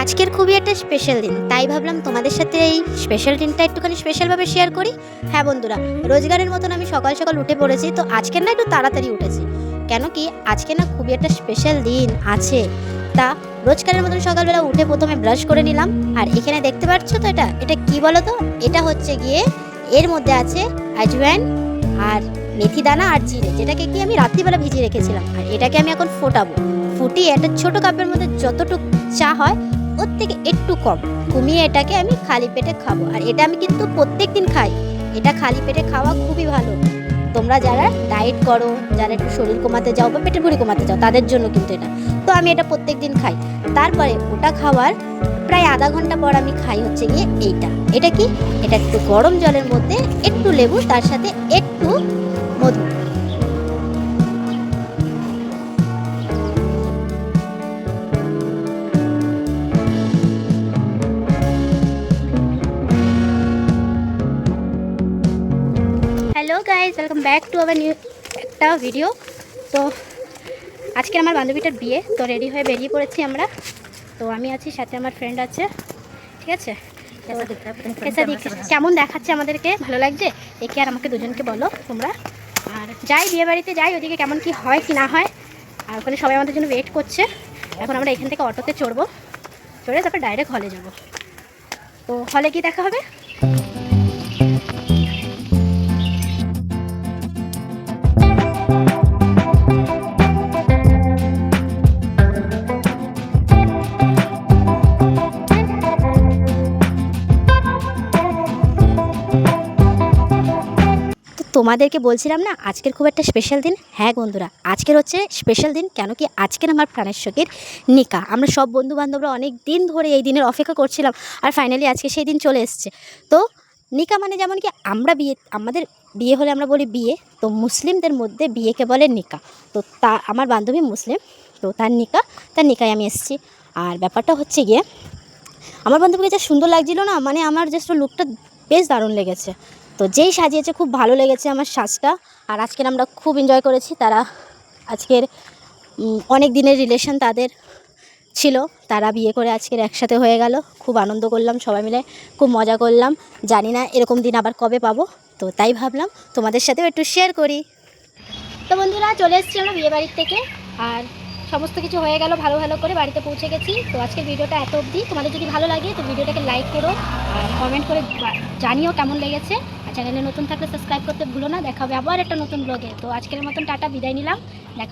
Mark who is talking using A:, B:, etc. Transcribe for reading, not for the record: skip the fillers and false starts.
A: আজকের খুবই একটা স্পেশাল দিন, তাই ভাবলাম তোমাদের সাথে এই স্পেশাল দিনটা একটুখানি স্পেশালভাবে শেয়ার করি। হ্যাঁ বন্ধুরা, রোজগারের মতন আমি সকাল সকাল উঠে পড়েছি। তো আজকের না একটু তাড়াতাড়ি উঠেছি, কেন কি আজকে না খুবই একটা স্পেশাল দিন আছে। তা রোজগারের মতন সকালবেলা উঠে প্রথমে ব্রাশ করে নিলাম। আর এখানে দেখতে পাচ্ছ তো, এটা কি বলো তো? এটা হচ্ছে গিয়ে এর মধ্যে আছে আজওয়াইন আর মেথি দানা আর জিরে, যেটাকে কি আমি রাত্রিবেলা ভিজিয়ে রেখেছিলাম। আর এটাকে আমি এখন ফোটাবো। ফুটিয়ে একটা ছোট কাপের মধ্যে যতটুকু চা হয় ওর থেকে একটু কমিয়ে এটাকে আমি খালি পেটে খাবো। আর এটা আমি কিন্তু প্রত্যেক দিন খাই। এটা খালি পেটে খাওয়া খুবই ভালো। তোমরা যারা ডায়েট করো, যারা একটু শরীর কমাতে যাও বা পেটের ভুঁড়ি কমাতে যাও, তাদের জন্য কিন্তু এটা। তো আমি এটা প্রত্যেক দিন খাই। তারপরে ওটা খাওয়ার প্রায় আধা ঘন্টা পর আমি খাই হচ্ছে গিয়ে এটা কি, এটা একটু গরম জলের মধ্যে একটু লেবু, তার সাথে একটু মধু। Hello guys, welcome back to our new একটা ভিডিও। তো আজকে আমার বান্ধবীটার বিয়ে, তো রেডি হয়ে বেরিয়ে পড়েছি আমরা। তো আমি আছি, সাথে আমার ফ্রেন্ড আছে, ঠিক আছে? কেমন দেখাচ্ছে আমাদেরকে? ভালো লাগছে? একে আর আমাকে দুজনকে বলো তোমরা। আর যাই বিয়ে বাড়িতে যাই, ওদিকে কেমন কি হয় কি না হয়। আর ওখানে সবাই আমাদের জন্য ওয়েট করছে। এখন আমরা এখান থেকে অটোতে চড়বো, চড়ে তারপর ডাইরেক্ট হলে যাব। তো হলে কি দেখা হবে? তোমাদেরকে বলছিলাম না আজকের খুব একটা স্পেশাল দিন। হ্যাঁ বন্ধুরা, আজকের হচ্ছে স্পেশাল দিন, কেন কি আজকের আমার প্রাণের সখীর নিকা। আমরা সব বন্ধু বান্ধবরা অনেক দিন ধরে এই দিনের অপেক্ষা করছিলাম, আর ফাইনালি আজকে সেই দিন চলে এসছে। তো নিকা মানে যেমন কি আমরা আমাদের বিয়ে হলে আমরা বলি বিয়ে, তো মুসলিমদের মধ্যে বিয়েকে বলে নিকা। তো আমার বান্ধবী মুসলিম, তো তার নিকায় আমি এসেছি। আর ব্যাপারটা হচ্ছে গিয়ে, আমার বান্ধবীকে যা সুন্দর লাগছিল না, মানে আমার জাস্ট লুকটা বেশ দারুণ লেগেছে। তো যেই সাজিয়েছে খুব ভালো লেগেছে আমার সাজটা। আর আজকের আমরা খুব এনজয় করেছি। তারা আজকের অনেক দিনের রিলেশন তাদের ছিল, তারা বিয়ে করে আজকের একসাথে হয়ে গেল। খুব আনন্দ করলাম সবাই মিলে, খুব মজা করলাম। জানি না এরকম দিন আবার কবে পাবো, তো তাই ভাবলাম তোমাদের সাথেও একটু শেয়ার করি। তো বন্ধুরা, চলে এসেছি আমরা বিয়ে বাড়ির থেকে। আর সমস্ত কিছু হয়ে গেল, ভালো ভালো করে বাড়িতে পৌঁছে গেছি। তো আজকের ভিডিওটা এত অবধি। তোমাদের যদি ভালো লাগে তো ভিডিওটাকে লাইক করো আর কমেন্ট করে জানিও কেমন লেগেছে। আর চ্যানেলে নতুন থাকলে সাবস্ক্রাইব করতে ভুলো না। দেখা হবে আবার একটা নতুন ব্লগে। তো আজকের মতন টাটা, বিদায় নিলাম। দেখা